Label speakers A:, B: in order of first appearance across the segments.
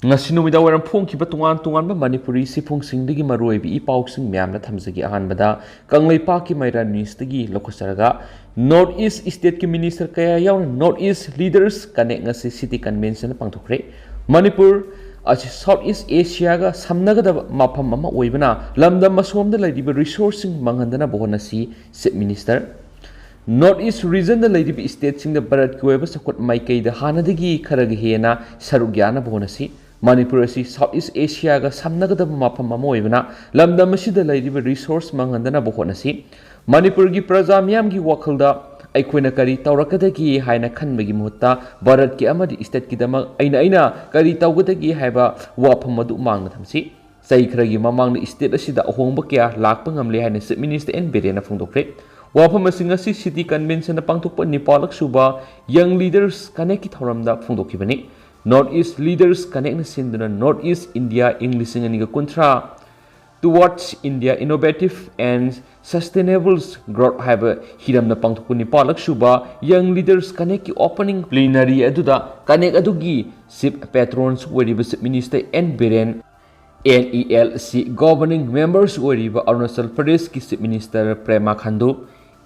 A: ngasi numida waram phongkiba tungan manipuri sifungsingdagi maroibi ipausing myamna thamjagi ahanbada kangleipaki maira newsdagi lokhosaraga North East State ki minister kaya yaw North East leaders connect ngasi city convention pangthokre Manipur asi South East Asia ga samnagada mafam ama oibana lamdam masomda laidiba resourcing manghandana bohonasi chief minister North East region da laidiba state sing da Bharat ki oiba sakot maikai da hanadagi kharaga hena sarugyana bohonasi Manipur asi South East Asia ga samnagada mafam ama oibana lamdam asida laidiba resource manghandana bohonasi Manipur gi praja miyam gi wakhalda aikoina kari taurakadagi haina khanbagi muhutta Bharat ki amadi state ki dama aina kari taugadagi haiba wafam madu mangna thamsi sai khragi mamangna state asida ahongba kya lakpa ngamle haina chief minister N Birena phongdokre wafam asing asi city convention na pangthokpa nipalak suba young leaders connect ki thoramda phongdokhibani North East leaders connect na sinduna North East India English ani ga kontra towards India innovative and sustainable growth haiba hiram na pangthokuni palak suba young leaders connect ki opening plenary aduda connect adugi chief patrons weriba chief minister N Biren NELC governing members weriba Arunachal Pradesh ki chief minister Prema Khandu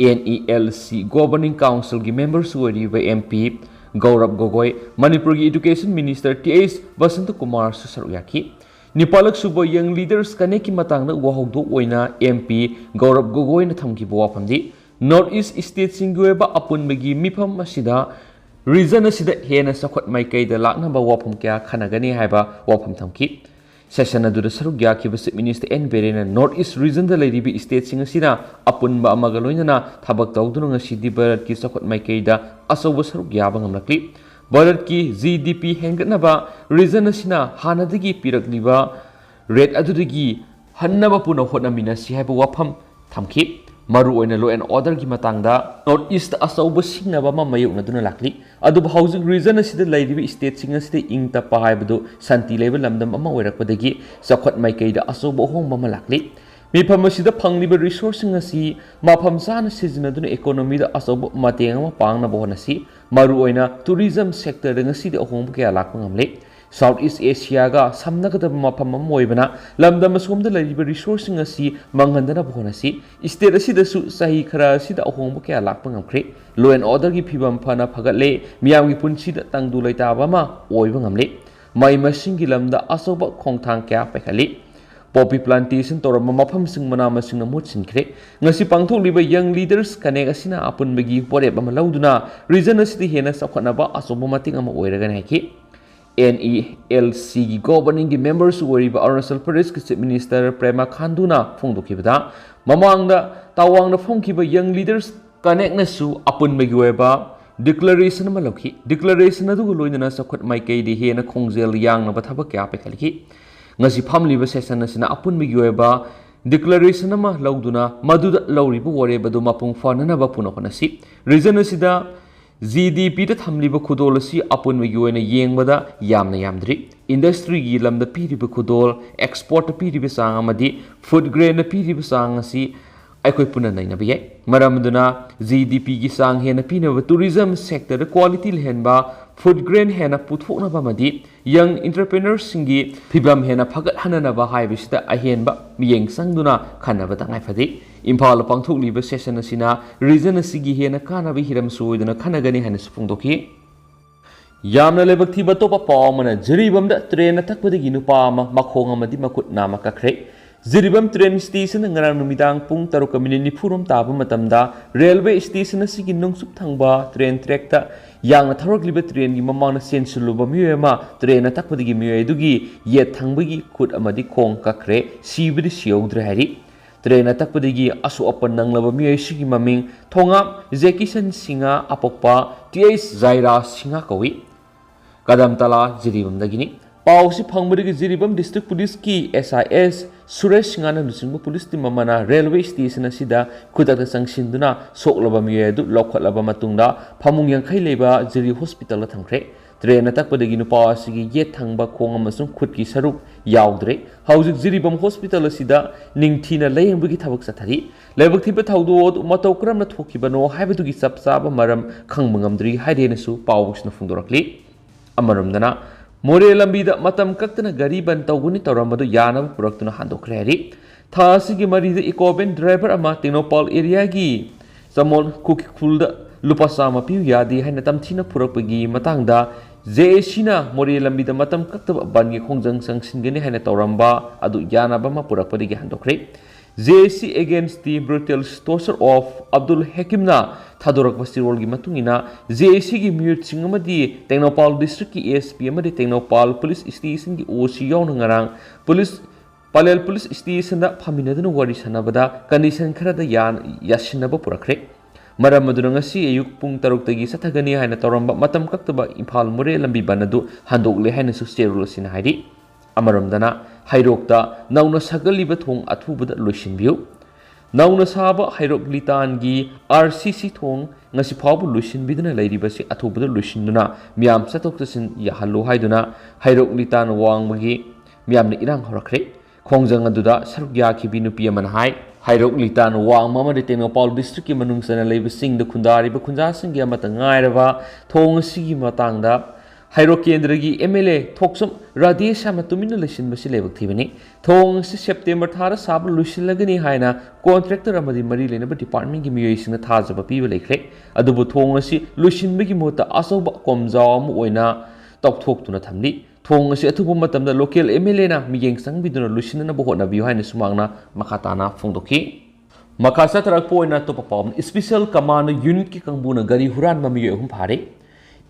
A: NELC governing council ki members weriba MP Gaurav Gogoi Manipur ki education minister TS Basanta Kumar Susaruyaki Nipalak suba young leaders connect ki matang na wahogdo oina MP Gaurav Gogoi na thamki bawapamdi North East state singweba apun bagi mifam asida region asida hena sakhot maikai da lakna ba wapam kya khanagani haiba wapam thamki session adu sarugya ki chief minister N Birena North East region da ladibi state sing asina apun ba amaga loinana thabak tawdunu ngasi di Bharat ki sakhot maikai da asobo sarugya ba ngamlakli Bharat ki GDP hengatnaba region asina hanadagi pirakliba rate adudagi hannaba puna hotnamina si haiba wafam thamki maru oina law and order gi matangda North East asauba singnaba ma mayukna duna lakli adu housing region asida laidibi state sing asida ingta pa haibadu santi level lamdam ama oirakpadagi sakhot maikai da asauba hongba ma lakli mifam asida phangliba resourcing asi mafam sana sizinaduna economy da asauba mateng ama pangna bohonasi maru oina tourism sector da ngasi da ahongba kaya lakpa ngamle South East Asia ga samnagada mafam ama oibana lamdam asomda laiba resourcing asi manghandana bohonasi state asida su sahi khara asida ahongba kaya lakpa ngamkre law and order gi phibam phana phagatle miyam gi punsi da tangdu laitaba ma oiba ngamle mai masing gi lamda asoba khongthang kya pekhali Poppy plantation torama mafam sing manama sing na mut sinkre ngasi pangthokliba young leaders connect asina apun bagi porep ama lauduna region asidi hena sakhana ba asoba mating ama oiragani haki NELC gi governing gi members weriba Arunachal Pradesh ki chief minister Prema Khandu na phongdokhibada mamangda tawangna phongkiba young leaders connect na su apun bagi weba declaration ma lokhi declaration adu loinana sakhot maikai di hena khongjel yang na bathaba kya pekhalki ngasi famliba session asina apun bagi weba declaration ama lauduna maduda lauriba wareba du mapung fanana ba puna honasi region asida GDP ta thamliba khudol asi apun bagi oina yengbada yamna yamdri industry gi lamda piriba khudol export piriba sang amadi food grain na piriba sang asi aikoi puna naina biye maramduna GDP gi sang hena pinaba tourism sector da quality lehenba food grain hena puthokna ba madi young entrepreneurs singi phibam hena phagat hanana ba haibisida ahenba miyeng sangduna khanaba tangai phadi Imphal pangthokliba session asina region asigi hena kana bi hiram suiduna khanagani hana supungdoki yamna lebak thiba topa pawmana jiribamda train athakpadagi nupa ama makhong amadi makut nama kakre Ziribam train station ngarang numidang pung 7:40 taba matamda railway station asigi nungsup thangba train track ta yang tharokliba train gi mamangna sensuluba miyoema train athakpadagi miyoedugi yet thangbagi khut amadi khong kakre sibidi siyaudre hari train athakpadagi asu apan nanglaba miyoe sigi maming thongap Jekison Singa apokpa TS Zaira Singa kawi kadam tala jiribamdagini Pausi Pangbari Ziribam District Police ki SIS Suresh Singana Lusingba Police Team Mamana Railway Station Asida Kudata Sangsinduna Soklaba Miyedu Lokalaba Matungda Pamung Yankai Leba Ziri Hospital Tangkre Train Atakpadagi Nupawasigi Yet Tangba Kongamasum Kutki Saruk Yaudre Housing Ziribam Hospital Asida Ningtina Laying Bugi Tabak Satari Lebak Tiba Taudu Matokram Natokibano Habitugi Sapsaba Maram Kangmangamdri Haidenasu Pawus Nafundorakli Amaramdana मोरे लंबीदा मतम कक्तना गरी बन तौगुनी तौरमदु यानब पुरक्तुना हांदोखरे हरी था असिगी मरीदा इकोबेन driver अमा टेक्नोपॉल area की समोन कुकिखुलदा लुपा Chama PU यादे हाइना तमथिना पुरक्पगी मतंगदा जेसीना मोरे लंबीदा मतम कक्तब बनगे खोंजंग संगसिनगनी हाइना तौरंबा अदु यानब अमा पुरक्पदिगी हांदोखरे JC against the brutal torture of Abdul Hakimna Thadorok Basirolgi Matungina JC gi mute singamadi Technopal district ki ASP amadi Technopal police station ki OC yaw ngarang police Palel police station da phaminaduna wari sanabada condition khara da yan yasinaba purakre maram maduna ngasi ayuk pung taruk tagi sathagani haina toramba matam kaktaba Imphal More lambi banadu handokle haina su sterol sin haidi Amaramdana Hairokta Nauna Sagaliba Thong Atubada Lushinview Nauna Saba Hairok Litangi RCC Thong Nasipabu Lushin Bidana Lady Basi Atubada Lushinduna Miam Satoktasin Yahalo Haiduna Hairok Litan Wang Magi Miam Irang Horakre Kongjang Aduda Sarugyaki Binupi Manhai Hairok Litan Wang Mama de Technopal District Manung Sana Labor Sing the Kundari Bakunjasan Yamatangairava Thong Sigi Matangda Hairo Kendragi MLA Thoksum Radesha Matumina Lishin Basilevak Tivani, Thong September Tara Sab Lushilagani Haina, contractor Amadi Marilena Department Gimuation the Tazaba people like Adubu Thongasi, Lushin Bigimota, Asoba Komzam, Oina, Top Talk to Natamli, Thongasi Atubumatam, the local MLA, Miyang Sang Biduna Lushin and Bohona behind Sumana, Makatana, Fondoki. Makasa Tarapoina Topapom, Special Command Unit Kikambuna Gari Huran Mamiyo Pare.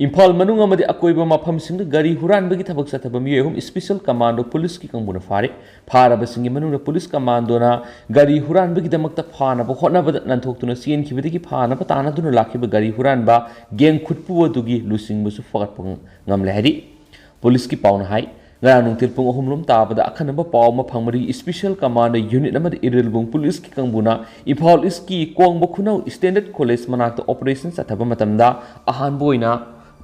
A: Imphal manung amadi akoiba mafam singda gari huran bagi thabak sathaba miyehum special commando police ki kangbuna fare pharaba singi manung police commando na gari huran bagi damakta phana ba hotna ba nanthok sien khibadi ki phana ba tana duna lakhiba gari huran ba geng khutpu dugi lusing busu fagat pung ngamle hari police ki pauna hai ngarang tilpung ohumlum tabada akhanaba paw ma phangmari special commando unit amadi irilbung police ki kangbuna Imphal iski kongba khunau standard college manakta operations sathaba matamda ahan boina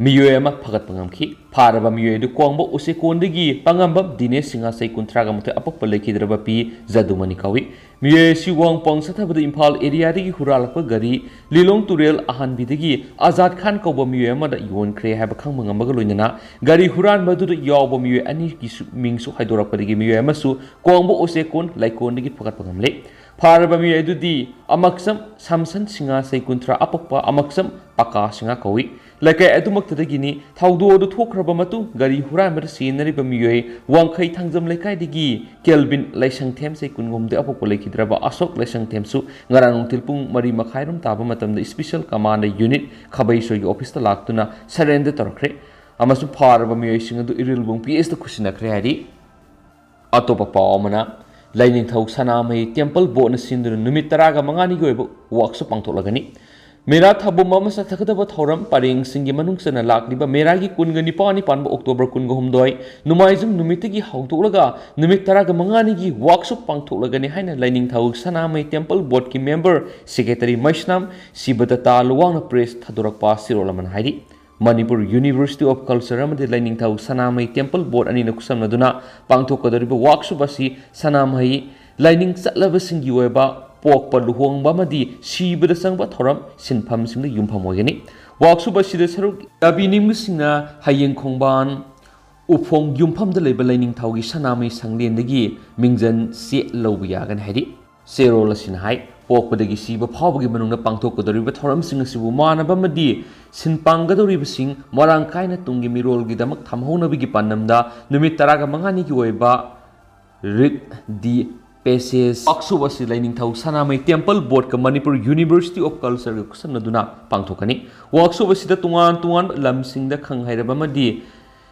A: Miyuema Pagat Pangamki, Paraba Miyu de Kwangbo Usekondigi, Pangamba, Dine Singa Sai Kuntragamate Apopaleki Drabapi, Zadumanikawi, Miyu Siwang Pong Sataba the Impal area de Huralapa Gari, Lilong Turel Ahan Bidigi, Azad Khan Kobo Miyuema that Yuan Kre have a Kangamangaluna, Gari Huran Badu Yabo Miyu Ani Mingsu Hydorapadi Miyuemasu, Kwangbo Usekon, like Kondigi Pagat Pangamle. Paraba Miyu Dudi, Amaksam, Samson Singa Sai Kuntra Apopa, Amaksam, Paka Singa Kawi. Like I Adumaktagini, Taudo the Tokrabamatu, Gari Huramber scenery Bamue, Wankai Tangzam Lekai digi, Kelvin Lashang Temse Kungum the Apopoleki Draba Asok Lashang Temsu, Ngaranung Tilpung Mari Makairum Tabamatam, the Special Commander Unit, Kabaiso Office the Laktuna, Surrender Torcre, Amasu Parabamue sing to Irilbum PS the Kushina Creadi Atopa Paumana, Lining Tau Saname, Temple Bonus in the Numitaraga Mangani Go, Walks of Pantolagani. Mera thabu mama sa thakadaba thoram paring singi manung sana lakliba meragi kunga nipani panba October kunga humdoi numaizum numitigi hautulaga numit taraga mangani gi workshop pangthulaga ni haina lining thau sanamai temple board ki member secretary Maishnam Sibata luwang press thadurak pa sirolaman haidi Manipur University of Culture amadi lining thau sanamai temple board ani nakusam naduna pangthokadariba workshop asi sanamai lining satlaba singi weba Pok Paluhong Bamadi, Shibada Sangba Thoram, Sinpam Sing the Yumpamogani, Waksuba Sidasaruk, Abini Musina, Hayeng Kongban, Upong Yumpam the label lining Taugi Sanami Sangli and the Gi, Mingzen, Se Lobiagan Hedi, Sero Lasin Hai, Pok Padagi Siba Pavagimanuna Pangtoko the River Thoram Sing Sibumana Bamadi, Sinpanga the River Sing, Morankaina Tungi Mirol Gidamak Tamhona Bigipanamda, Numitaraga Mangani Ueba, Rit di Peses Aksubasi lining Tau Sanamai Temple Board Manipur University of Culture Sanaduna Pangtokani Waksubasi the Tungan Lamsing the Kanghairabamadi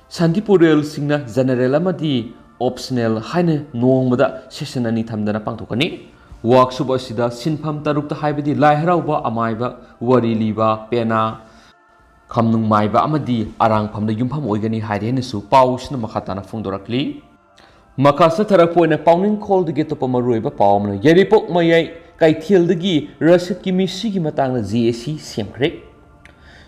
A: Santipurel Singna General optional Haine Nomada Sessionani Tamdana Pangtokani Waksubasi the Sinpam Taruk the Haibidi Lairauba Amaiba Wari Liba Pena Kamnung Maiba Amadi Arang Pam the Yumpam Oigani Haidenesu Paus no Makatana Fundorakli Makasa Tarapoina Pounding call the get up a Maruba Palm, Yeripok Mayai, Kaitiel the Gi, Russet Kimishigi Matanga ZSC, Siemcrek.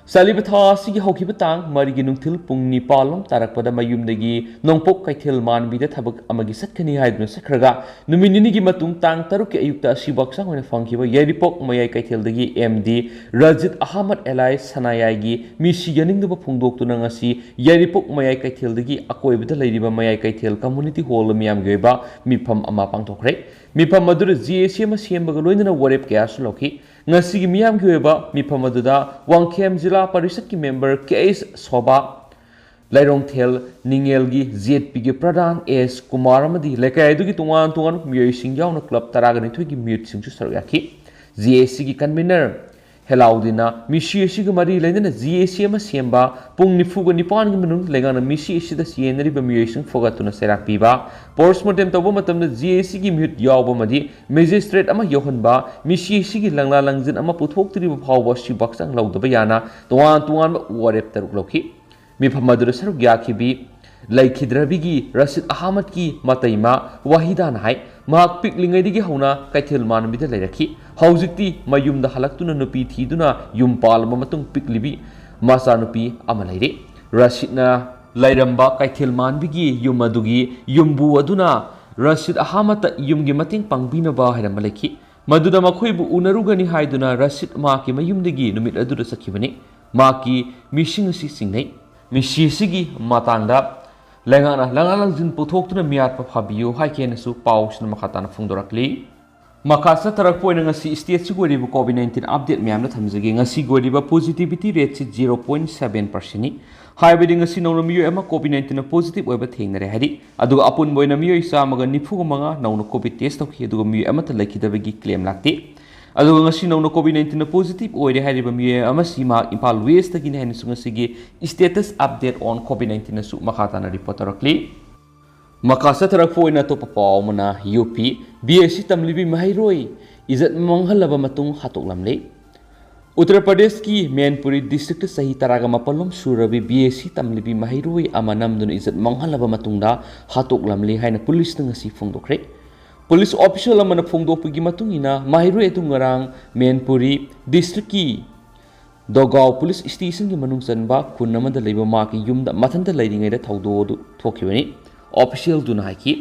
A: Saliba tha sigi haukiba tang marigi nungthil pung nipalom tarakpada mayumdagi nongpok kaithil manbida thabak amagi satkani haiduna sakhraga numinini gi matung tang taruk ke ayukta sibaksang hoina fangkiba yaripok mayai kaithildagi MD Rajit Ahmad Elai Sanayai gi misi yaningdaba phungdoktuna ngasi yaripok mayai kaithildagi akoibada leiriba mayai kaithil community hall miyam geba mifam ama pangthokre mifam madura GAC ma sembaga loinana warep kya suloki ngasi gi miyam geba mifam aduda wangkhem jila परिषद की member K S Shobha Lairongthel निंगेलगी ZP की प्रधान S Kumar अमदी लेकायदुगी तुंगान तुंगान मियोइसिंग यावना क्लब तरागनि थुगी म्यूट सिंगसु सरयाखी GAC की कन्वीनर हेलाउदिना मिसी एसिग मरी लेना GAC अमा सेंबा पुंग निफुग निपान की मनुंग लेगाना मिसी एसिदा सिएनरिबा मियोइसिंग फोगातुना सेराक पीबा पोस्टमार्टम तबो मतमना GAC की म्यूट यावबा मदि मैजिस्ट्रेट अमा योहनबा मिसी एसिग लंगला लंगजिन अमा पुथोक्तरिबा फावबा सिबाक्संग लौदबा याना तुंगान तुंगान वारेप तरुक लौखी मिफमदुर सरुक याखिबी लैखिद्रबिगी रशीद अहमद की मतैमा वाहिदान हाय माक पिकलिंगैदिगी हौना कैथेल मानबिदा लैरखी हौजिक्ति मयुमदा हलक्तुना नुपी थीदुना युम पालबा मतुंग पिकलिबी मासा नुपी अमा लैरे रशीदना लैरंबा कैथेल मानबिगी युम अदुगी युमबु अदुना रशीद अहमद युमगी मतिंग पांगबिनबा हैरंबा लैखी मदुदा मखोइबु उनरुगनि हायदुना रशीद माकी मयुमदगी नुमित अदुदा सखिबनि माकी मिसिंग असि सिंगनै मिसिसिगी मातांगदा लेंगाना लंगालंजिन पुथोक्तुना मियात फाबियो हाइकेनसु पाउसना मखाताना फुंदोरकली मखासा तरक पोइना ngasi state si goriba COVID-19 update myamna thamjage ngasi goriba positivity rate si 0.7% ni haibedi ngasi nongna miyo ama COVID-19 na positive oiba thengnare hari aduga apun boina miyo isa maga nifuga manga nongna COVID test tokhi aduga miyo ama ta laikidabagi claim lakte aduga ngasi nongna COVID-19 na positive oire hariba miyo ama sima Impal West tagi ne hanisu ngasi status update on COVID-19 na su makhatana report rakli Makasa tarakpoina to papawmana UP BAC tamlibi Maheiloi Ejat manghalaba Matung Hattoklamle Uttar Pradesh की Mainpuri district सही तरागा मपलम सुरबी BAC tamlibi Maheiloi amanamdun Ejat manghalaba matungda Hattoklamle haina police ngasi phongdokre police official amana phongdokpigi matungina Maheiloi etu ngarang Mainpuri district की दोगाव police station की मनung chanba khun amada leiba ma ki yumda mathanta leiringai da thaudo du thokibani official दुना हाइकी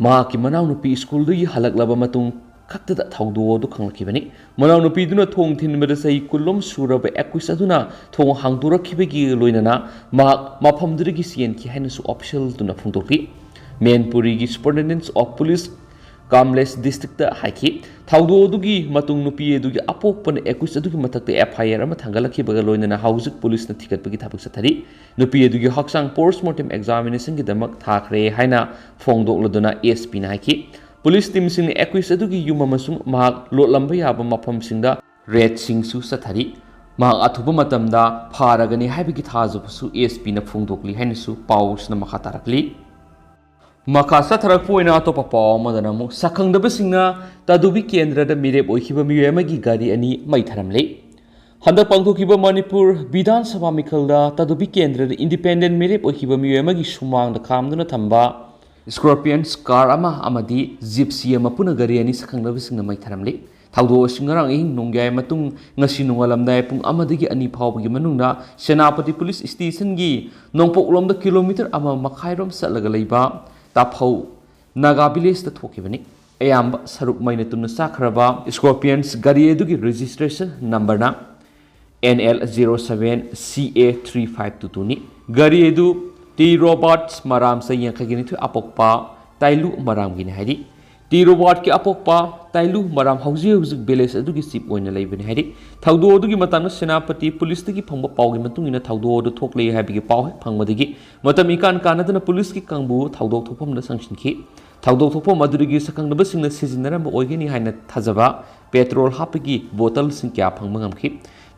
A: मा की मनाउनुपी school दु हलक्लबा मतुंग खक्तदा थौदो दु खंगलखिबनी मनाउनुपी दुना थोंग थिनबदा सही कुलुम सुरब 21 अदुना थोंग हांगदुरखिबगी लोइनना मा मफमदुरगी सीएन की हाइनसु ऑफिशियल दुना फुंदोकि मैनपुरी की सुपरिटेंडेंट ऑफ पुलिस कामलेस डिस्ट्रिक्ट हाइकी थौदो दुगी मतुंग नुपी दुगी अपोकपन 21 अदुगी मथक्ते FIR अमा थांगलखिबगा लोइनना हाउजिक पुलिस न थिकटबगी थाबक सथरी नुपी दुगी हक्सांग पोस्टमार्टम एग्जामिनेशन की दमक थाखरे हाइना फोंगदोकलदुना SP ना हाइकी पुलिस टीम सिंग 21 अदुगी युम अमसुंग महाक लोटलंबा याबा मफम सिंगदा रेड सिंगसु सथरी महाक अथुबा मतमदा फारगनि हाइबगी थाजबसु SP ना फोंगदोकली हाइनसु पाउस न मखा तारकली मखासा थरकपोइना तो पापाव मदनमु सखंगदबसिंगना तदुबी केंद्रदा मिरेप ओइखिबा मियेमगी गाड़ी अनि मैथरमले हंदक पांगथोखिबा मणिपुर विधान सभा मिखलदा तदुबी केंद्रदा इंडिपेंडेंट मिरेप ओइखिबा मियेमगी सुमांगदा खामदुना थंबा स्कॉर्पियंस कार अमा अमदी जिप्सी अमा पुना गाड़ी अनि सखंगदबसिंगना मैथरमले थौदो सिंगरांग इं नोंग्याय मतुंग ngasi nungalamdai pung amadagi ani phawbagi manungna senapati police station gi nongpoklomda kilometer ama makhairom satlaga leiba ताफौ नागा विलेज ता थोखिबनी अयाम सरुक मैना तुमना साखरबा स्कॉर्पियंस गाड़ी एदुगी रजिस्ट्रेशन नंबर ना NL07CA3522 नि गाड़ी एदु टी रोबोट्स मराम से यंखगिनि थु अपोकपा ताइलु मराम गिनि हाइदि टी रोबोट के अपोकपा ताइलु मराम हौजी हौजी विलेज एदुगी सिप ओइना लेबनि हाइदि थौदो दुगी मतांग सेनापति पुलिस तगी फंगबा पावगी मतुंगिना थौदो दु थोकले हाबिगी पाव फंगबदिगी मतम इकान कानदना पुलिस की कंबु थौदो थोफमदा संसिनखि थौदो थोफम मदुरिगी सकंगदबसिंगना सिजिनरम ओइगेनि हाइना थाजबा पेट्रोल हापिगी बोतल सिंग क्या फंगबा ngamखि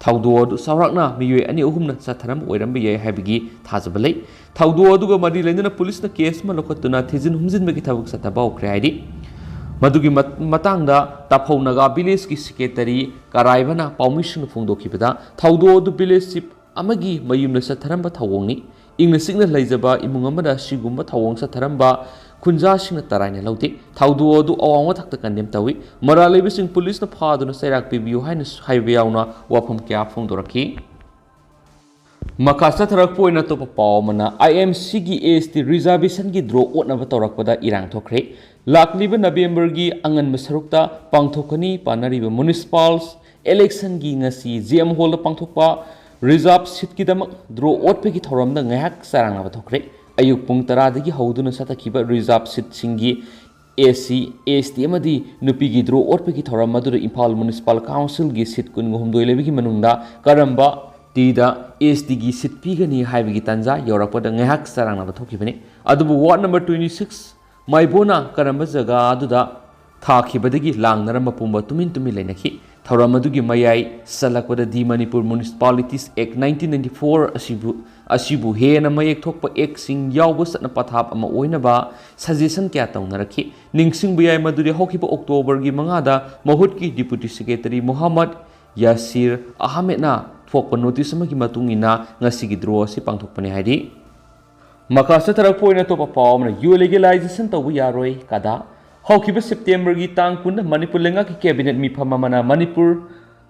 A: थौदो दु सावराकना मियोय अनि अहुमना साथरम ओइरम बे हाबिगी थाजबलै थौदो दुगा मदि लेंदना पुलिसना केस मा लखतुना थिजिन हुमजिनबगी थाबक सताबा ओख्रे हाइदि मधुगी मतंगदा ताफौ नागा विलेज की सेक्रेटरी कराइबना पाउमिशन फोंदोखिबदा थौदो दु विलेज चिप अमगी मयुमना सथरंबा थौवंगनी इंगना सिंगना लैजबा इमुंग अमदा सिगुंबा थौवंग सथरंबा खुंजा सिंगना तराइना लौते थौदो दु अवांग थक्ता कंडेम तवी मरा लेबिसिंग पुलिस न फादुना सैराक पिबियो हाइना हाइवे यावना वाफम क्या फोंदोरखि Maka satharakpo ina topa paw mana IMC gi AST reservation gi draw otnaba tawrakpada irang thokre lakliba November gi angan masarukta pangthokani panariba municipals election gi ngasi GM hall pangthokpa reserve seat ki damak draw otpe gi thoramda ngahak sarangnaba thokre ayuk pung 10 dagi hauduna satakhiba reserve seat singi AC AST amadi nupi gi draw otpe gi thoram madura Imphal municipal council gi seat kun humdoi lebi gi manungda karamba Tida AST gi seat pigani haibagi tanja yorakpada ngahak sarangnaba thokibani adubu ward number 26 Maibona karamba jaga aduda thakibadagi langnaramba pumba tumin lainaki thawramadugi mayai salakpada di Manipur Municipalities Act 1994 asibu hena mayek thokpa act sing yawba satna pathap ama oinaba suggestion kya tawnaraki ningsing buyai maduri hokiba October gi mangada mahut ki deputy secretary Muhammad Yasir Ahmed na thokpa notice amagi matungina ngasigi draw si pangthokpani haidi makasa tarakpo ina topa pawmna yu legalization tawbu yaroi kada haukiba September gi tang kun Manipur lenga ki cabinet mi phamamana Manipur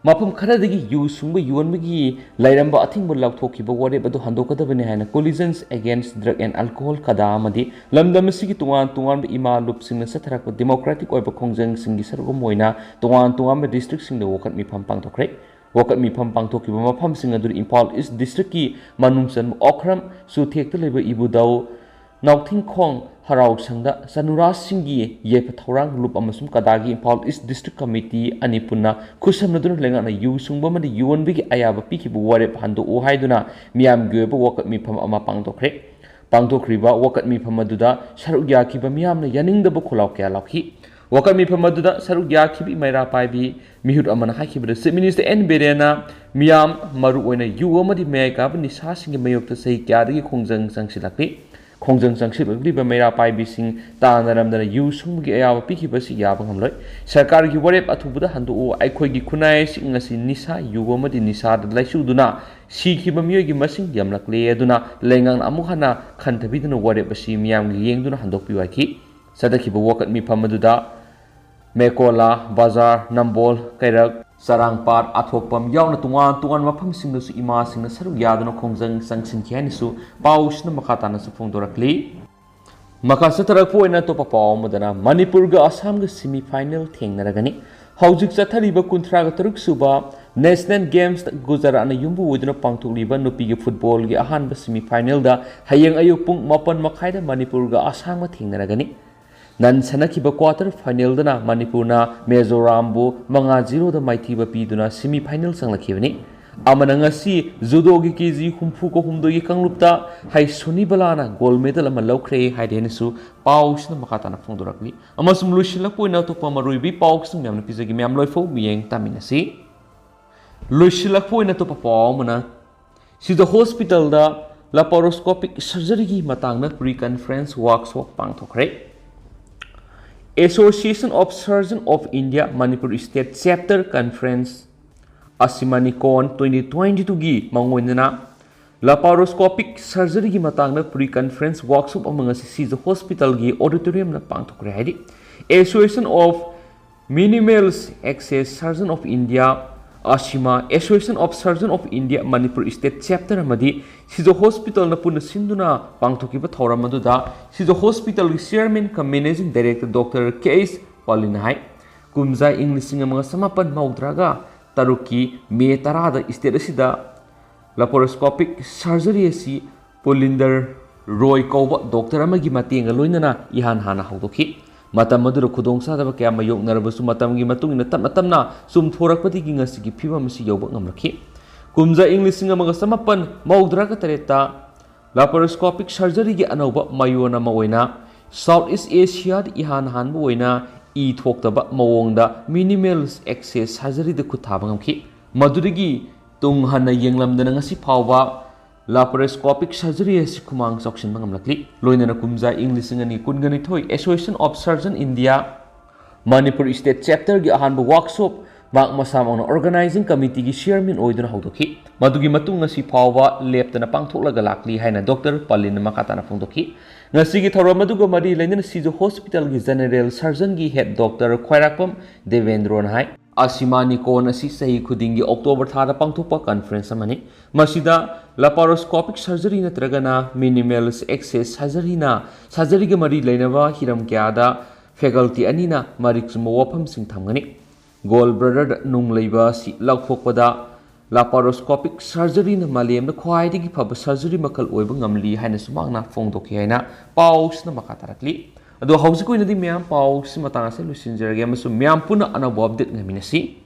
A: mapum kharadagi yu sungba yuanbagi lairamba athingbu lauthokiba ware badu handokadabani haina collisions against drug and alcohol kada amadi lamdam sigi tungan ima lupsingna satharakpa democratic oiba khongjang singi sargom moina tungan district singda wokat mi pham pangthokre wokat mi pham pangthokiba mafam sing adur Imphal East district ki manungsan Okram suthekta leba ibudau Nauthing Khong Harau Sangda Sanura Singi Yepa Thorang Lup amasum kadagi Imphal East District Committee anipuna khusamnaduna lengana yu sungba madi yuanbigi ayaba pikibu warep hando o haiduna miyam gyeba wokat mi pham ama pangthokre pangthokriba wokat mi pham aduda saruk yakiba miyamna yaningdaba khulaw kya lakhi wokat mi pham aduda saruk yakibi maira paibi mihut amana hakibada Chief Minister N Berena miyam maru oina yu amadi mayaka bani sa singi mayokta sahi kyadagi khongjang sangsilakli khongjang sangsilakliba maira paibi sing tanaramdana yu sunggi ayaba pikibasi yaba ngamloi sarkar gi warep athubuda handu o aikhoi gi khunai sing ngasi nisa yu amadi nisa da laisuduna sikhiba miyoy gi masing yamlakle aduna lengang amuk hana khantabiduna warep asi miyam gi yengduna handokpi waki sadakhiba wokat mi phamaduda Mekola, Bazar, Nambol, Kairak, Sarangpat, Athokpam, Yauna tungan mafam sing su ima sing saruk yaduna khongjang sangsin khianisu pausna makhatana su phongdorakli makasa tarakpo ina topa paw madana Manipur ga Assam ga semi final thengnaragani haujik chathariba 33 suba National Games Gujarat yumbu wuduna pangthokliba nupi gi football gi ahanba semi final da hayeng ayuk pung 8:30 da Manipur ga Assam ga thengnaragani nan sanakiba quarter final dana Manipurna Mizorambu 5-0 da maithiba piduna semi final sanglakibani amana ngasi judo gi kg humfu ko humdo gi kanglupta hai soni balana gold medal ama laukre haidenesu pausna makatana phongdorakli amasum lushila poina to pamaruibi pausum yamna pizagi myam loifo miyeng taminasi lushila poina to pawmana sida hospital da laparoscopic surgery gi matangna pre conference workshop pangthokre Association of Surgeons of India Manipur State Chapter Conference Asimanikon 2022 gi mangoinana laparoscopic surgery gi matangna pre-conference workshop among the hospital gi auditorium na pangthokre haidi Association of Minimals Access Surgeon of India Asima Association of Surgeons of India Manipur State Chapter amadi sijo hospital na puna sinduna pangthokiba thoramadu sijo hospital chairman ka managing director Dr. K.S. Paulinhai kumza Englishing mga samapan maudraga taruki me tarada state asida laparoscopic surgery asi Polinder Roy Kauba doctor amagi matenga loinana ihan hana haudoki matam madura khudong sadaba kya mayok narabasu matamgi matungina tamna sum thorakpati gi ngasigi phibam si yoba ngamrakhi kumza Englishing amaga samapan maudraga tareta laparoscopic surgery gi anauba mayona maoina Southeast Asia ihan hanbu oina e thoktaba mawongda minimal access surgery de khuthaba ngamkhi madurigi tung hana yenglamdana ngasi phawba laparoscopic surgery as kumang sokshin mangamlakli loinana kumza Englishing ani kungani thoi Association of Surgeons India Manipur State Chapter gi ahanba workshop mak masam on organizing committee gi chairman oiduna haudoki madugi matung ngasi phawba leptana pangthoklaga lakli haina Dr. Palin makatana phongdoki ngasi gi thoro madugo mari lainana sijo hospital gi general surgeon gi head Dr. Khwairakpam Devendron hai Asimanikon asi sahi khudingi October thada pangthokpa conference amani masida laparoscopic surgery natragana minimal access surgery na surgery ga mari leinaba hiram kyada faculty anina mariksumo wafam sing thamgani gold brother nung leiba si lakhokpada laparoscopic surgery na malem na khwaidigi phaba surgery makal oiba ngamli haina sumangna phongdokhi haina paus na makatarakli ado hausi ko inadi myam paus matanga se lusinjerage masu myam puna anabu update ngaminasi